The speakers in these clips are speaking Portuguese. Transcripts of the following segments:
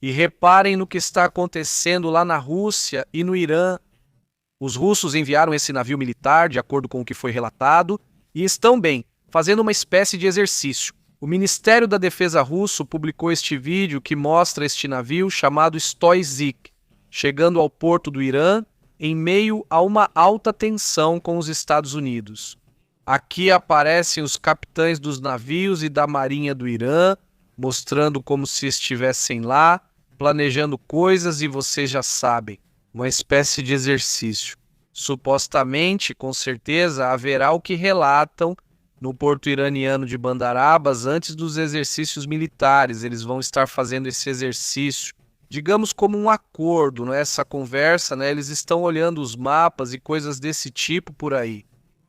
E reparem no que está acontecendo lá na Rússia e no Irã. Os russos enviaram esse navio militar, de acordo com o que foi relatado, e estão bem, fazendo uma espécie de exercício. O Ministério da Defesa russo publicou este vídeo que mostra este navio chamado Stoizik, chegando ao porto do Irã em meio a uma alta tensão com os Estados Unidos. Aqui aparecem os capitães dos navios e da Marinha do Irã, mostrando como se estivessem lá, planejando coisas e vocês já sabem, uma espécie de exercício. Supostamente, com certeza, haverá o que relatam no porto iraniano de Bandar Abbas antes dos exercícios militares. Eles vão estar fazendo esse exercício, digamos como um acordo, não é? Essa conversa, né? Eles estão olhando os mapas e coisas desse tipo por aí.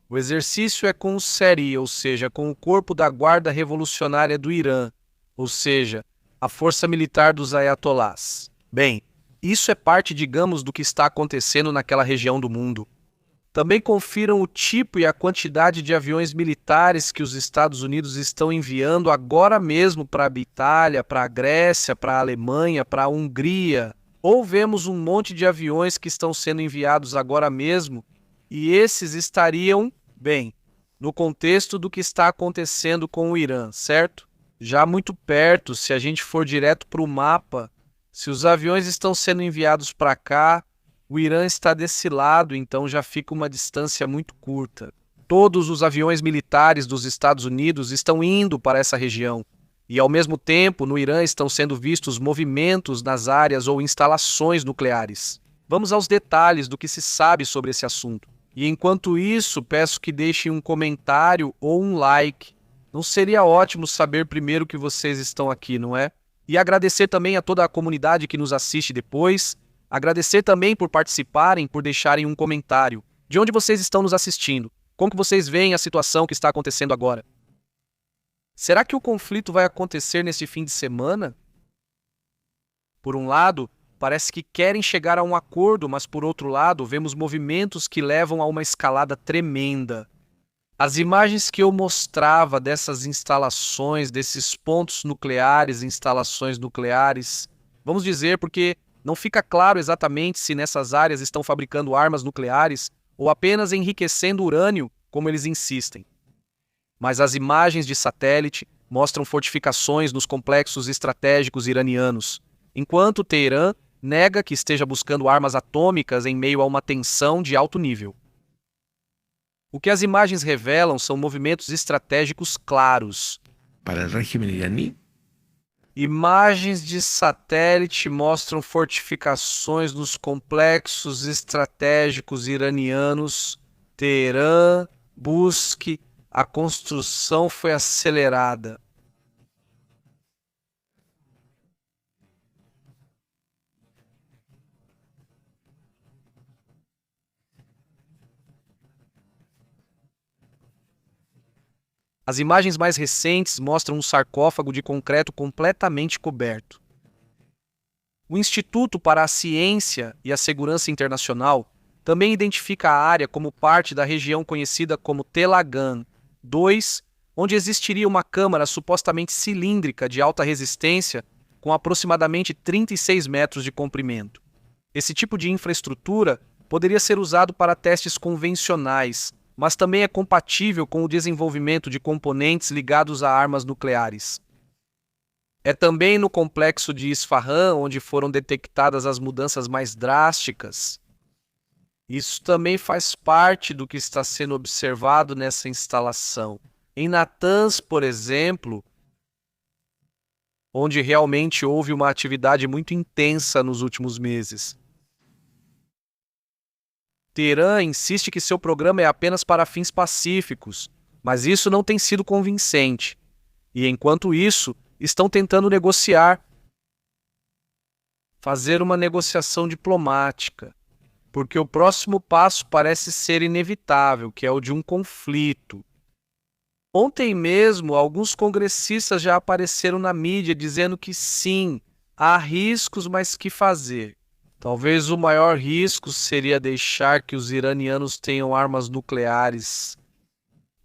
O exercício é com o SERI, ou seja, com o Corpo da Guarda Revolucionária do Irã, ou seja, a força militar dos ayatolás. Bem, isso é parte, digamos, do que está acontecendo naquela região do mundo. Também confiram o tipo e a quantidade de aviões militares que os Estados Unidos estão enviando agora mesmo para a Itália, para a Grécia, para a Alemanha, para a Hungria. Ou vemos um monte de aviões que estão sendo enviados agora mesmo, e esses estariam, bem, no contexto do que está acontecendo com o Irã, certo? Já muito perto, se a gente for direto para o mapa, se os aviões estão sendo enviados para cá, o Irã está desse lado, então já fica uma distância muito curta. Todos os aviões militares dos Estados Unidos estão indo para essa região. E, ao mesmo tempo, no Irã estão sendo vistos movimentos nas áreas ou instalações nucleares. Vamos aos detalhes do que se sabe sobre esse assunto. E, enquanto isso, peço que deixem um comentário ou um like. Não seria ótimo saber primeiro que vocês estão aqui, não é? E agradecer também a toda a comunidade que nos assiste depois. Agradecer também por participarem, por deixarem um comentário. De onde vocês estão nos assistindo? Como que vocês veem a situação que está acontecendo agora? Será que o conflito vai acontecer neste fim de semana? Por um lado, parece que querem chegar a um acordo, mas por outro lado, vemos movimentos que levam a uma escalada tremenda. As imagens que eu mostrava dessas instalações, desses pontos nucleares, instalações nucleares, vamos dizer porque não fica claro exatamente se nessas áreas estão fabricando armas nucleares ou apenas enriquecendo urânio, como eles insistem. Mas as imagens de satélite mostram fortificações nos complexos estratégicos iranianos, enquanto Teherã nega que esteja buscando armas atômicas em meio a uma tensão de alto nível. O que as imagens revelam são movimentos estratégicos claros. Para el régimen iraní, Imagens de satélite mostram fortificações nos complexos estratégicos iranianos. Teherã busque. A construção foi acelerada. As imagens mais recentes mostram um sarcófago de concreto completamente coberto. O Instituto para a Ciência e a Segurança Internacional também identifica a área como parte da região conhecida como Telagan 2, onde existiria uma câmara supostamente cilíndrica de alta resistência com aproximadamente 36 metros de comprimento. Esse tipo de infraestrutura poderia ser usado para testes convencionais, mas também é compatível com o desenvolvimento de componentes ligados a armas nucleares. É também no complexo de Isfahan onde foram detectadas as mudanças mais drásticas. Isso também faz parte do que está sendo observado nessa instalação. Em Natanz, por exemplo, onde realmente houve uma atividade muito intensa nos últimos meses. Teherã insiste que seu programa é apenas para fins pacíficos, mas isso não tem sido convincente. E enquanto isso, estão tentando negociar, fazer uma negociação diplomática, porque o próximo passo parece ser inevitável, que é o de um conflito. Ontem mesmo, alguns congressistas já apareceram na mídia dizendo que sim, há riscos, mas que fazer? Talvez o maior risco seria deixar que os iranianos tenham armas nucleares.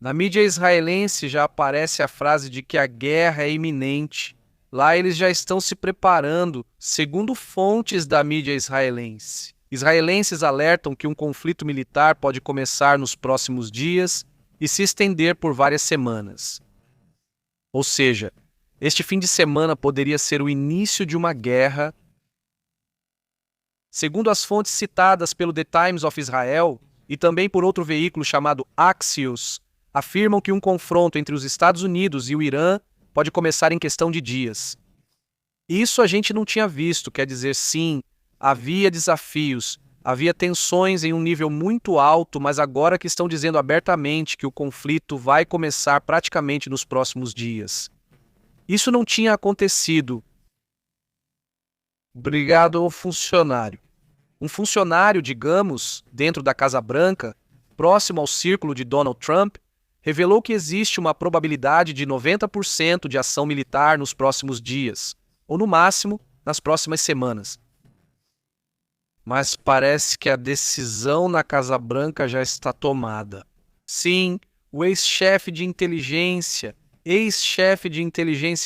Na mídia israelense já aparece a frase de que a guerra é iminente. Lá eles já estão se preparando, segundo fontes da mídia israelense. Israelenses alertam que um conflito militar pode começar nos próximos dias e se estender por várias semanas. Ou seja, este fim de semana poderia ser o início de uma guerra. Segundo as fontes citadas pelo The Times of Israel e também por outro veículo chamado Axios, afirmam que um confronto entre os Estados Unidos e o Irã pode começar em questão de dias. Isso a gente não tinha visto, quer dizer, sim, havia desafios, havia tensões em um nível muito alto, mas agora que estão dizendo abertamente que o conflito vai começar praticamente nos próximos dias. Isso não tinha acontecido. Obrigado ao funcionário. Um funcionário, digamos, dentro da Casa Branca, próximo ao círculo de Donald Trump, revelou que existe uma probabilidade de 90% de ação militar nos próximos dias, ou no máximo, nas próximas semanas. Mas parece que a decisão na Casa Branca já está tomada. Sim, o ex-chefe de inteligência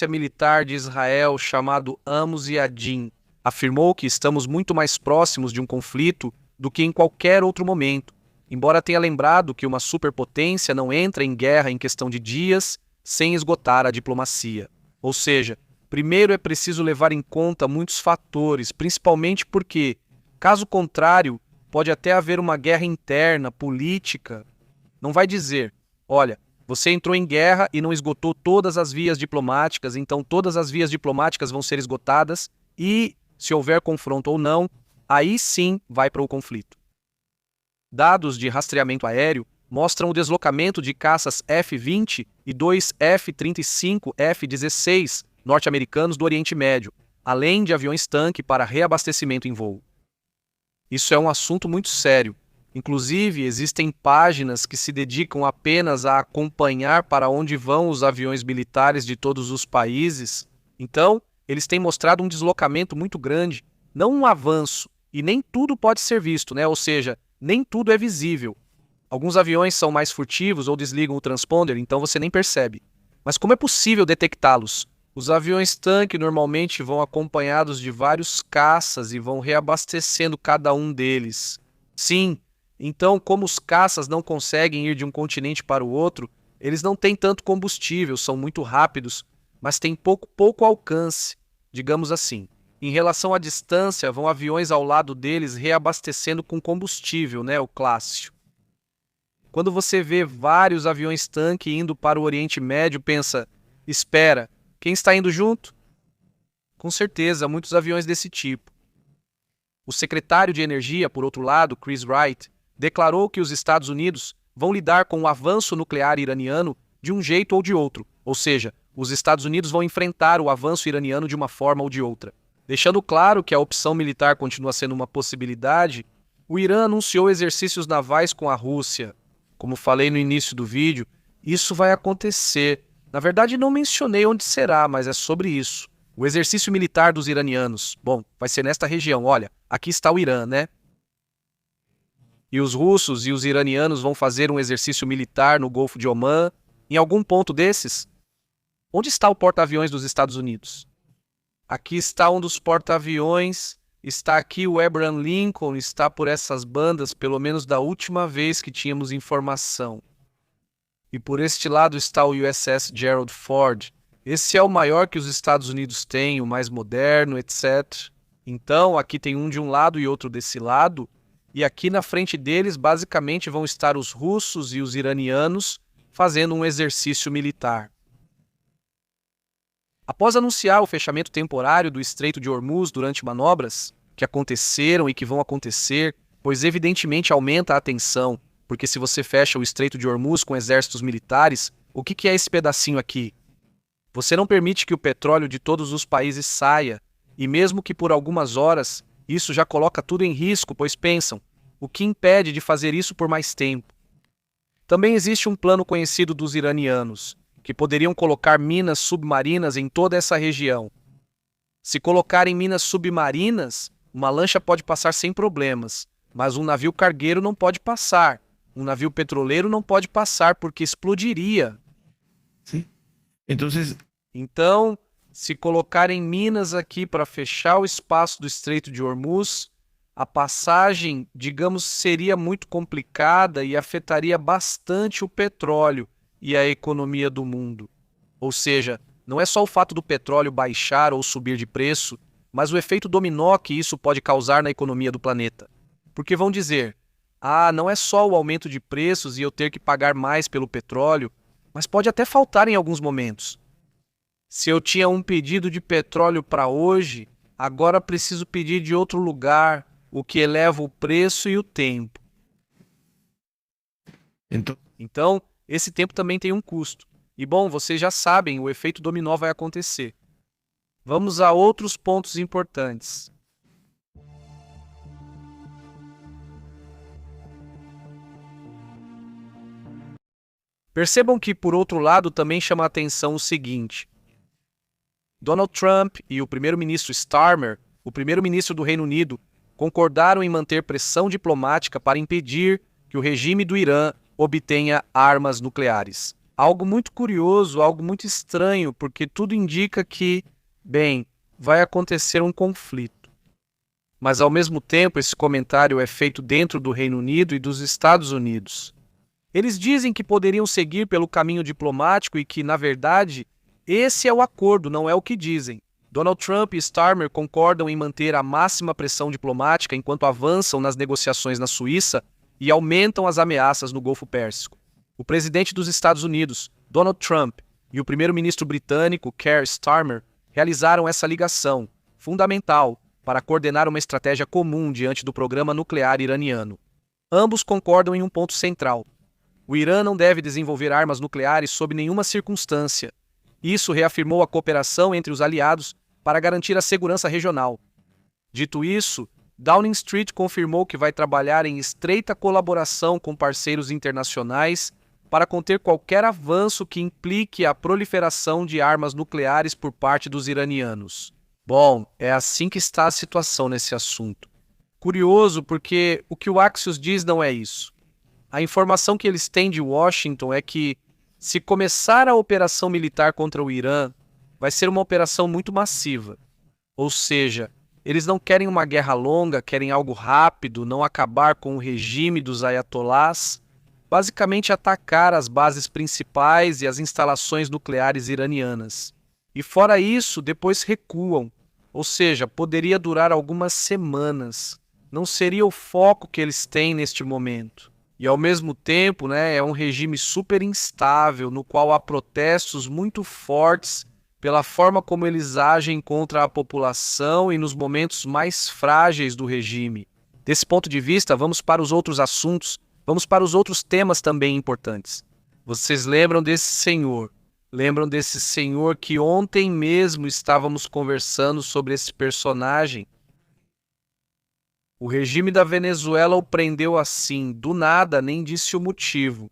militar de Israel, chamado Amos Yadin, afirmou que estamos muito mais próximos de um conflito do que em qualquer outro momento, embora tenha lembrado que uma superpotência não entra em guerra em questão de dias sem esgotar a diplomacia. Ou seja, primeiro é preciso levar em conta muitos fatores, principalmente porque, caso contrário, pode até haver uma guerra interna, política. Não vai dizer, olha, você entrou em guerra e não esgotou todas as vias diplomáticas, então todas as vias diplomáticas vão ser esgotadas e, se houver confronto ou não, aí sim vai para o conflito. Dados de rastreamento aéreo mostram o deslocamento de caças F-20 e 2 F-35 F-16 norte-americanos do Oriente Médio, além de aviões-tanque para reabastecimento em voo. Isso é um assunto muito sério. Inclusive, existem páginas que se dedicam apenas a acompanhar para onde vão os aviões militares de todos os países. Então, eles têm mostrado um deslocamento muito grande, não um avanço, e nem tudo pode ser visto, né? Ou seja, nem tudo é visível. Alguns aviões são mais furtivos ou desligam o transponder, então você nem percebe. Mas como é possível detectá-los? Os aviões-tanque normalmente vão acompanhados de vários caças e vão reabastecendo cada um deles. Sim, então como os caças não conseguem ir de um continente para o outro, eles não têm tanto combustível, são muito rápidos, mas têm pouco alcance, digamos assim. Em relação à distância, vão aviões ao lado deles reabastecendo com combustível, né, o clássico. Quando você vê vários aviões-tanque indo para o Oriente Médio, pensa, espera, quem está indo junto? Com certeza, muitos aviões desse tipo. O secretário de Energia, por outro lado, Chris Wright, declarou que os Estados Unidos vão lidar com o avanço nuclear iraniano de um jeito ou de outro, ou seja, os Estados Unidos vão enfrentar o avanço iraniano de uma forma ou de outra. Deixando claro que a opção militar continua sendo uma possibilidade, o Irã anunciou exercícios navais com a Rússia. Como falei no início do vídeo, isso vai acontecer. Na verdade, não mencionei onde será, mas é sobre isso. O exercício militar dos iranianos. Bom, vai ser nesta região. Olha, aqui está o Irã, né? E os russos e os iranianos vão fazer um exercício militar no Golfo de Omã, em algum ponto desses? Onde está o porta-aviões dos Estados Unidos? Aqui está um dos porta-aviões, está aqui o Abraham Lincoln, está por essas bandas, pelo menos da última vez que tínhamos informação. E por este lado está o USS Gerald Ford. Esse é o maior que os Estados Unidos têm, o mais moderno, etc. Então, aqui tem um de um lado e outro desse lado, e aqui na frente deles, basicamente, vão estar os russos e os iranianos fazendo um exercício militar. Após anunciar o fechamento temporário do Estreito de Hormuz durante manobras que aconteceram e que vão acontecer, pois evidentemente aumenta a tensão, porque se você fecha o Estreito de Hormuz com exércitos militares, o que é esse pedacinho aqui? Você não permite que o petróleo de todos os países saia, e mesmo que por algumas horas, isso já coloca tudo em risco, pois pensam, o que impede de fazer isso por mais tempo? Também existe um plano conhecido dos iranianos, que poderiam colocar minas submarinas em toda essa região. Se colocarem minas submarinas, uma lancha pode passar sem problemas, mas um navio cargueiro não pode passar. Um navio petroleiro não pode passar porque explodiria. ¿Sí? Então, se colocarem minas aqui para fechar o espaço do Estreito de Hormuz, a passagem, digamos, seria muito complicada e afetaria bastante o petróleo e a economia do mundo. Ou seja, não é só o fato do petróleo baixar ou subir de preço, mas o efeito dominó que isso pode causar na economia do planeta. Porque vão dizer, não é só o aumento de preços e eu ter que pagar mais pelo petróleo, mas pode até faltar em alguns momentos. Se eu tinha um pedido de petróleo para hoje, agora preciso pedir de outro lugar, o que eleva o preço e o tempo. Então, esse tempo também tem um custo. E bom, vocês já sabem, o efeito dominó vai acontecer. Vamos a outros pontos importantes. Percebam que, por outro lado, também chama a atenção o seguinte. Donald Trump e o primeiro-ministro Starmer, o primeiro-ministro do Reino Unido, concordaram em manter pressão diplomática para impedir que o regime do Irã obtenha armas nucleares. Algo muito curioso, algo muito estranho, porque tudo indica que, vai acontecer um conflito. Mas, ao mesmo tempo, esse comentário é feito dentro do Reino Unido e dos Estados Unidos. Eles dizem que poderiam seguir pelo caminho diplomático e que, na verdade, esse é o acordo, não é o que dizem. Donald Trump e Starmer concordam em manter a máxima pressão diplomática enquanto avançam nas negociações na Suíça e aumentam as ameaças no Golfo Pérsico. O presidente dos Estados Unidos, Donald Trump, e o primeiro-ministro britânico, Keir Starmer, realizaram essa ligação, fundamental, para coordenar uma estratégia comum diante do programa nuclear iraniano. Ambos concordam em um ponto central. O Irã não deve desenvolver armas nucleares sob nenhuma circunstância. Isso reafirmou a cooperação entre os aliados para garantir a segurança regional. Dito isso, Downing Street confirmou que vai trabalhar em estreita colaboração com parceiros internacionais para conter qualquer avanço que implique a proliferação de armas nucleares por parte dos iranianos. Bom, é assim que está a situação nesse assunto. Curioso porque o que o Axios diz não é isso. A informação que eles têm de Washington é que, se começar a operação militar contra o Irã, vai ser uma operação muito massiva. Ou seja, eles não querem uma guerra longa, querem algo rápido, não acabar com o regime dos ayatolás, basicamente atacar as bases principais e as instalações nucleares iranianas. E fora isso, depois recuam, ou seja, poderia durar algumas semanas. Não seria o foco que eles têm neste momento. E ao mesmo tempo, é um regime super instável, no qual há protestos muito fortes pela forma como eles agem contra a população e nos momentos mais frágeis do regime. Desse ponto de vista, vamos para os outros assuntos, vamos para os outros temas também importantes. Vocês lembram desse senhor? Lembram desse senhor que ontem mesmo estávamos conversando sobre esse personagem? O regime da Venezuela o prendeu assim, do nada, nem disse o motivo.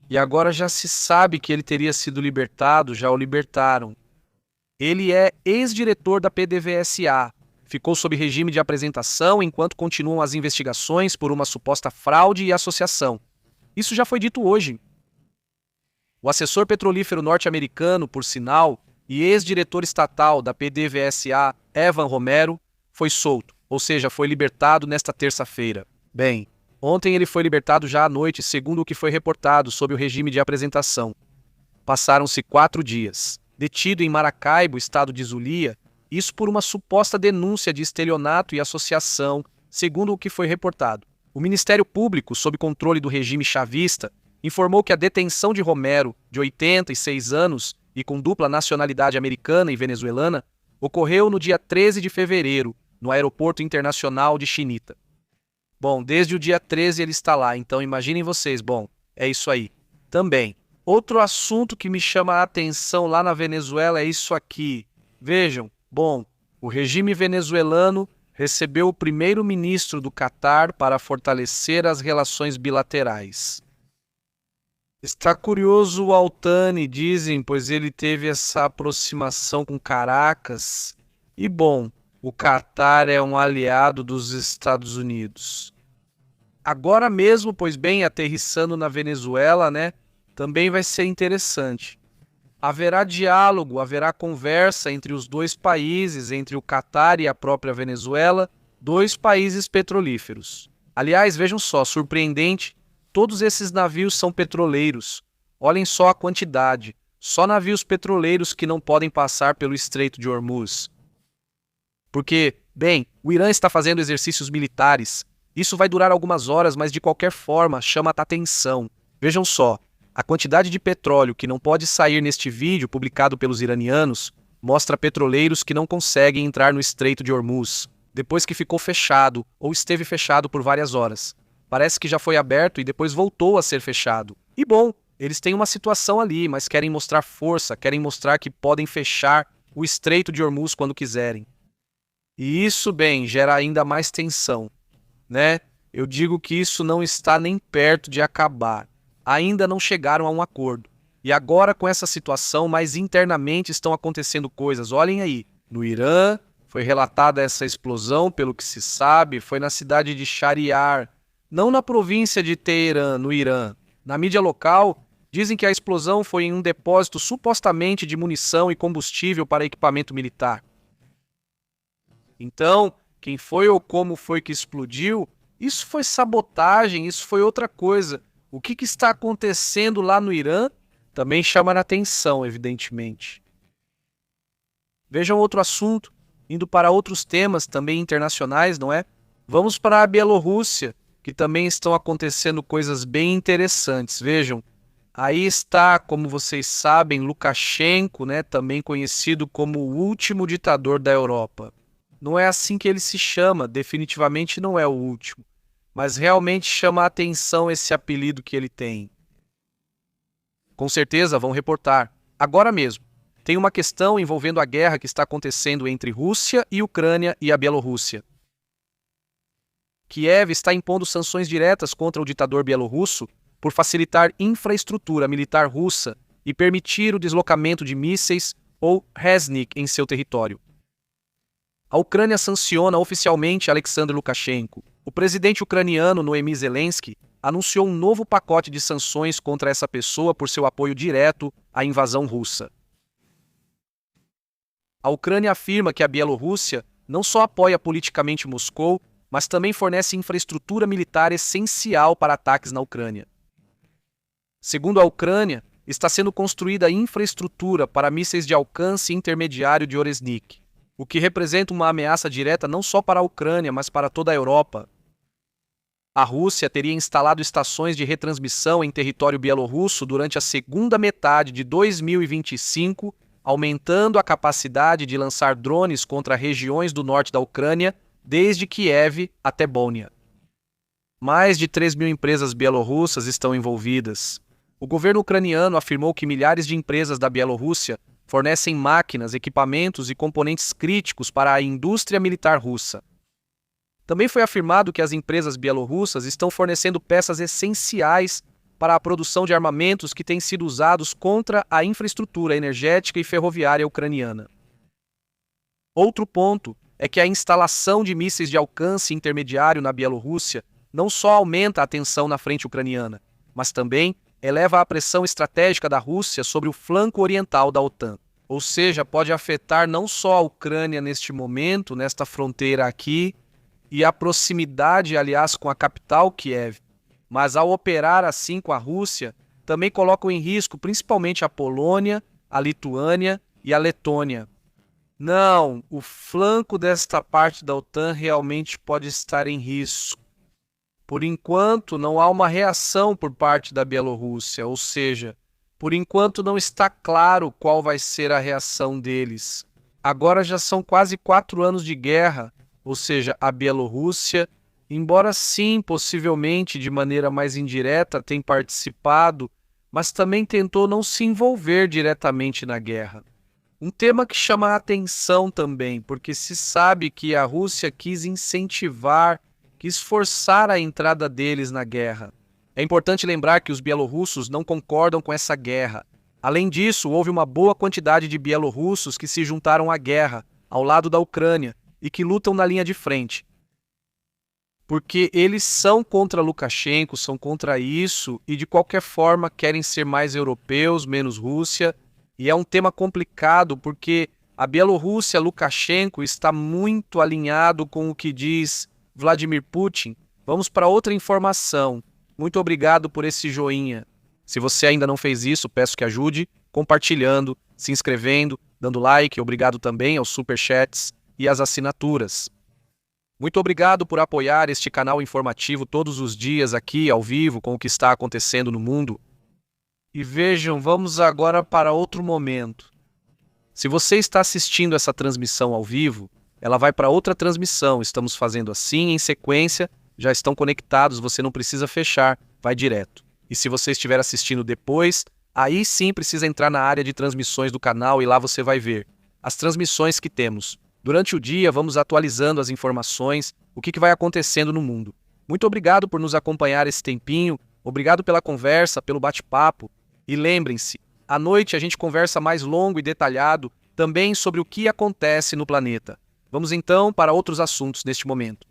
E agora já se sabe que ele teria sido libertado, já o libertaram. Ele é ex-diretor da PDVSA, ficou sob regime de apresentação enquanto continuam as investigações por uma suposta fraude e associação. Isso já foi dito hoje. O assessor petrolífero norte-americano, por sinal, e ex-diretor estatal da PDVSA, Evan Romero, foi solto, ou seja, foi libertado nesta terça-feira. Ontem ele foi libertado já à noite, segundo o que foi reportado sob o regime de apresentação. Passaram-se 4 dias. Detido em Maracaibo, estado de Zulia, isso por uma suposta denúncia de estelionato e associação, segundo o que foi reportado. O Ministério Público, sob controle do regime chavista, informou que a detenção de Romero, de 86 anos e com dupla nacionalidade americana e venezuelana, ocorreu no dia 13 de fevereiro, no Aeroporto Internacional de Chinita. Desde o dia 13 ele está lá, então imaginem vocês, é isso aí. Também, outro assunto que me chama a atenção lá na Venezuela é isso aqui. Vejam, o regime venezuelano recebeu o primeiro-ministro do Catar para fortalecer as relações bilaterais. Está curioso o Al-Thani, dizem, pois ele teve essa aproximação com Caracas. E o Catar é um aliado dos Estados Unidos. Agora mesmo, aterrissando na Venezuela, também vai ser interessante. haverá diálogo, haverá conversa entre os dois países, entre o Catar e a própria Venezuela, dois países petrolíferos. Aliás, vejam só, surpreendente, todos esses navios são petroleiros. Olhem só a quantidade, só navios petroleiros que não podem passar pelo Estreito de Hormuz. Porque, bem, o Irã está fazendo exercícios militares. Isso vai durar algumas horas, mas de qualquer forma chama a atenção. Vejam só, a quantidade de petróleo que não pode sair neste vídeo publicado pelos iranianos mostra petroleiros que não conseguem entrar no Estreito de Hormuz, depois que ficou fechado ou esteve fechado por várias horas. Parece que já foi aberto e depois voltou a ser fechado. E bom, eles têm uma situação ali, mas querem mostrar força, querem mostrar que podem fechar o Estreito de Hormuz quando quiserem. E isso, bem, gera ainda mais tensão, né? Eu digo que isso não está nem perto de acabar. Ainda não chegaram a um acordo. E agora, com essa situação, mais internamente estão acontecendo coisas. Olhem aí, no Irã, foi relatada essa explosão, pelo que se sabe, foi na cidade de Shahryar, não na província de Teherã, no Irã. Na mídia local, dizem que a explosão foi em um depósito supostamente de munição e combustível para equipamento militar. Então, quem foi ou como foi que explodiu, isso foi sabotagem, isso foi outra coisa. O que está acontecendo lá no Irã também chama a atenção, evidentemente. Vejam outro assunto, indo para outros temas também internacionais, não é? Vamos para a Bielorrússia, que também estão acontecendo coisas bem interessantes. Vejam, aí está, como vocês sabem, Lukashenko, né, também conhecido como o último ditador da Europa. Não é assim que ele se chama, definitivamente não é o último, mas realmente chama a atenção esse apelido que ele tem. Com certeza vão reportar, agora mesmo. Tem uma questão envolvendo a guerra que está acontecendo entre Rússia e Ucrânia e a Bielorrússia. Kiev está impondo sanções diretas contra o ditador bielorrusso por facilitar infraestrutura militar russa e permitir o deslocamento de mísseis ou Resnik em seu território. A Ucrânia sanciona oficialmente Alexander Lukashenko. O presidente ucraniano Noemi Zelensky anunciou um novo pacote de sanções contra essa pessoa por seu apoio direto à invasão russa. A Ucrânia afirma que a Bielorrússia não só apoia politicamente Moscou, mas também fornece infraestrutura militar essencial para ataques na Ucrânia. Segundo a Ucrânia, está sendo construída infraestrutura para mísseis de alcance intermediário de Oresnik, o que representa uma ameaça direta não só para a Ucrânia, mas para toda a Europa. A Rússia teria instalado estações de retransmissão em território bielorrusso durante a segunda metade de 2025, aumentando a capacidade de lançar drones contra regiões do norte da Ucrânia, desde Kiev até Bônia. Mais de 3.000 empresas bielorrussas estão envolvidas. O governo ucraniano afirmou que milhares de empresas da Bielorrússia fornecem máquinas, equipamentos e componentes críticos para a indústria militar russa. Também foi afirmado que as empresas bielorrussas estão fornecendo peças essenciais para a produção de armamentos que têm sido usados contra a infraestrutura energética e ferroviária ucraniana. Outro ponto é que a instalação de mísseis de alcance intermediário na Bielorrússia não só aumenta a tensão na frente ucraniana, mas também eleva a pressão estratégica da Rússia sobre o flanco oriental da OTAN. Ou seja, pode afetar não só a Ucrânia neste momento, nesta fronteira aqui, e a proximidade, aliás, com a capital Kiev, mas ao operar assim com a Rússia, também colocam em risco principalmente a Polônia, a Lituânia e a Letônia. Não, o flanco desta parte da OTAN realmente pode estar em risco. Por enquanto, não há uma reação por parte da Bielorrússia, ou seja, por enquanto não está claro qual vai ser a reação deles. Agora já são quase 4 anos de guerra, ou seja, a Bielorrússia, embora sim, possivelmente de maneira mais indireta, tenha participado, mas também tentou não se envolver diretamente na guerra. Um tema que chama a atenção também, porque se sabe que a Rússia quis incentivar, quis forçar a entrada deles na guerra. É importante lembrar que os bielorrussos não concordam com essa guerra. Além disso, houve uma boa quantidade de bielorrussos que se juntaram à guerra, ao lado da Ucrânia, e que lutam na linha de frente. Porque eles são contra Lukashenko, são contra isso, e de qualquer forma querem ser mais europeus, menos Rússia, E é um tema complicado porque a Bielorrússia, Lukashenko, está muito alinhado com o que diz Vladimir Putin. Vamos para outra informação. Muito obrigado por esse joinha. Se você ainda não fez isso, peço que ajude compartilhando, se inscrevendo, dando like. Obrigado também aos superchats e às assinaturas. Muito obrigado por apoiar este canal informativo todos os dias aqui ao vivo com o que está acontecendo no mundo. E vejam, vamos agora para outro momento. Se você está assistindo essa transmissão ao vivo, ela vai para outra transmissão. Estamos fazendo assim em sequência, já estão conectados, você não precisa fechar, vai direto. E se você estiver assistindo depois, aí sim precisa entrar na área de transmissões do canal e lá você vai ver as transmissões que temos. Durante o dia, vamos atualizando as informações, o que vai acontecendo no mundo. Muito obrigado por nos acompanhar esse tempinho, obrigado pela conversa, pelo bate-papo. E lembrem-se, à noite a gente conversa mais longo e detalhado também sobre o que acontece no planeta. Vamos então para outros assuntos neste momento.